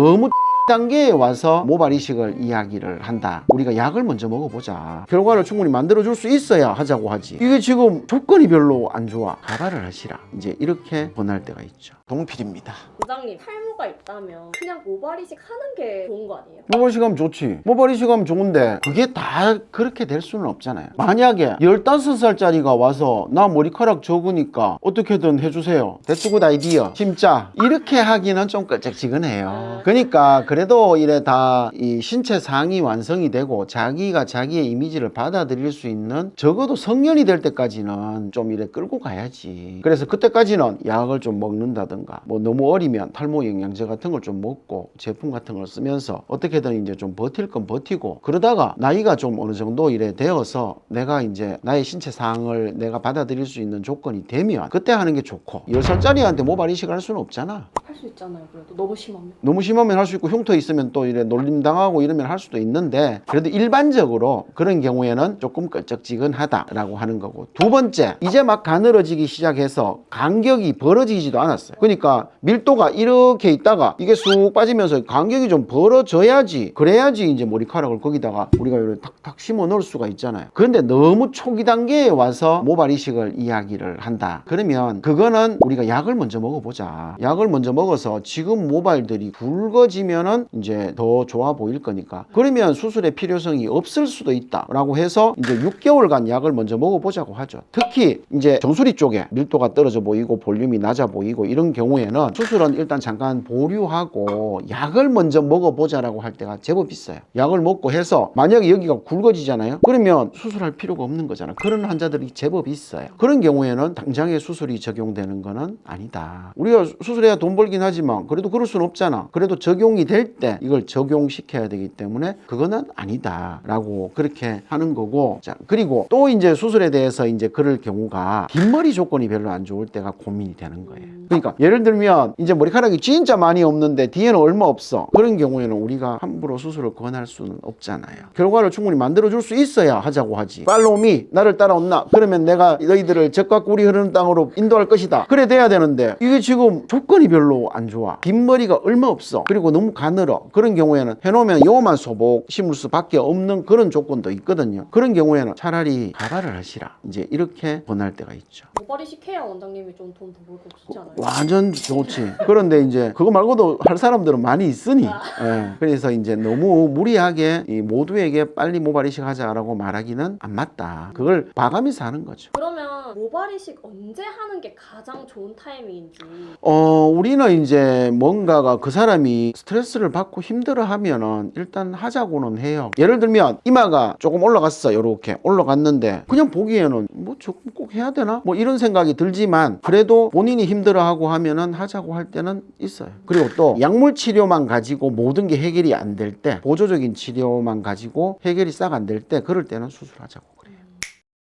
너무 단계에 와서 모발 이식을 이야기를 한다. 우리가 약을 먼저 먹어보자. 결과를 충분히 만들어줄 수 있어야 하자고 하지. 이게 지금 조건이 별로 안 좋아. 가발을 하시라. 이제 이렇게 권할 때가 있죠. 동필입니다. 원장님, 탈모가 있다면 그냥 모발 이식 하는 게 좋은 거 아니에요? 모발 이식하면 좋지. 모발 이식하면 좋은데 그게 다 그렇게 될 수는 없잖아요. 만약에 15살짜리가 와서 나 머리카락 적으니까 어떻게든 해주세요. That's good idea. 진짜 이렇게 하기는 좀 껄쩍지근해요. 그러니까 그래도 이래 다 이 신체 상이 완성이 되고 자기가 자기의 이미지를 받아들일 수 있는 적어도 성년이 될 때까지는 좀 이래 끌고 가야지. 그래서 그때까지는 약을 좀 먹는다든가 뭐 너무 어리면 탈모 영양제 같은 걸 좀 먹고 제품 같은 걸 쓰면서 어떻게든 이제 좀 버틸 건 버티고 그러다가 나이가 좀 어느 정도 이래 되어서 내가 이제 나의 신체 상을 내가 받아들일 수 있는 조건이 되면 그때 하는 게 좋고 10살짜리한테 모발 이식을 할 수는 없잖아. 할 수 있잖아요. 그래도 너무 심하면. 너무 심하면 할 수 있고 흉터 있으면 또 이래 놀림당하고 이러면 할 수도 있는데 그래도 일반적으로 그런 경우에는 조금 껄쩍지근하다라고 하는 거고 두 번째 이제 막 가늘어지기 시작해서 간격이 벌어지지도 않았어요. 그러니까 밀도가 이렇게 있다가 이게 쑥 빠지면서 간격이 좀 벌어져야지 그래야지 이제 머리카락을 거기다가 우리가 이렇게 탁탁 심어 넣을 수가 있잖아요. 그런데 너무 초기 단계에 와서 모발 이식을 이야기를 한다. 그러면 그거는 우리가 약을 먼저 먹어보자. 약을 먼저 먹어서 지금 모발들이 굵어지면은 이제 더 좋아 보일 거니까 그러면 수술의 필요성이 없을 수도 있다라고 해서 이제 6개월간 약을 먼저 먹어보자고 하죠. 특히 이제 정수리 쪽에 밀도가 떨어져 보이고 볼륨이 낮아 보이고 이런 경우에는 수술은 일단 잠깐 보류하고 약을 먼저 먹어보자라고 할 때가 제법 있어요. 약을 먹고 해서 만약에 여기가 굵어지잖아요. 그러면 수술할 필요가 없는 거잖아. 그런 환자들이 제법 있어요. 그런 경우에는 당장에 수술이 적용되는 거는 아니다. 우리가 수술해야 돈 벌긴 하지만 그래도 그럴 수는 없잖아. 그래도 적용이 될 때 이걸 적용시켜야 되기 때문에 그거는 아니다 라고 그렇게 하는 거고. 자, 그리고 또 이제 수술에 대해서 이제 그럴 경우가 긴 머리 조건이 별로 안 좋을 때가 고민이 되는 거예요. 그러니까 예를 들면 이제 머리카락이 진짜 많이 없는데 뒤에는 얼마 없어. 그런 경우에는 우리가 함부로 수술을 권할 수는 없잖아요. 결과를 충분히 만들어줄 수 있어야 하자고 하지. 팔로우미 나를 따라온나 그러면 내가 너희들을 적과 꿀이 흐르는 땅으로 인도할 것이다. 그래 돼야 되는데 이게 지금 조건이 별로 안 좋아. 긴 머리가 얼마 없어. 그리고 너무 가늘어. 그런 경우에는 해놓으면 요만 소복 심을 수밖에 없는 그런 조건도 있거든요. 그런 경우에는 차라리 가발을 하시라. 이제 이렇게 권할 때가 있죠. 모발 이식해야 원장님이 좀 돈 더 벌고 좋지 않아요? 완전 좋지. 그런데 이제 그거 말고도 할 사람들은 많이 있으니 예. 그래서 이제 너무 무리하게 이 모두에게 빨리 모발 이식하자라고 말하기는 안 맞다. 그걸 봐가면서 하는 거죠. 그러면 모발 이식 언제 하는 게 가장 좋은 타이밍인지. 우리는 이제 뭔가가 그 사람이 스트레스를 받고 힘들어하면은 일단 하자고는 해요. 예를 들면 이마가 조금 올라갔어. 요렇게 올라갔는데 그냥 보기에는 뭐 조금 꼭 해야 되나? 뭐 이런 생각이 들지만 그래도 본인이 힘들어하고 하면은 하자고 할 때는 있어요. 그리고 또 약물 치료만 가지고 모든 게 해결이 안 될 때 보조적인 치료만 가지고 해결이 싹 안 될 때 그럴 때는 수술하자고 그래요.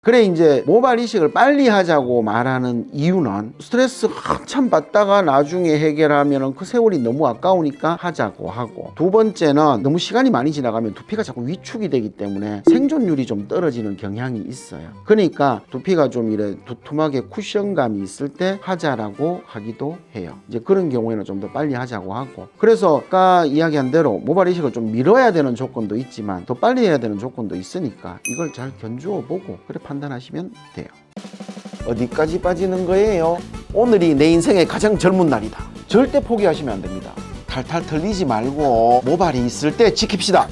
그래 이제 모발 이식을 빨리 하자고 말하는 이유는 스트레스 한참 받다가 나중에 해결하면 그 세월이 너무 아까우니까 하자고 하고 두 번째는 너무 시간이 많이 지나가면 두피가 자꾸 위축이 되기 때문에 생존율이 좀 떨어지는 경향이 있어요. 그러니까 두피가 좀 이래 두툼하게 쿠션감이 있을 때 하자라고 하기도 해요. 이제 그런 경우에는 좀 더 빨리 하자고 하고 그래서 아까 이야기한 대로 모발 이식을 좀 미뤄야 되는 조건도 있지만 더 빨리 해야 되는 조건도 있으니까 이걸 잘 견주어 보고 그래 판단하시면 돼요. 어디까지 빠지는 거예요? 오늘이 내 인생의 가장 젊은 날이다. 절대 포기하시면 안 됩니다. 탈탈 털리지 말고 모발이 있을 때 지킵시다.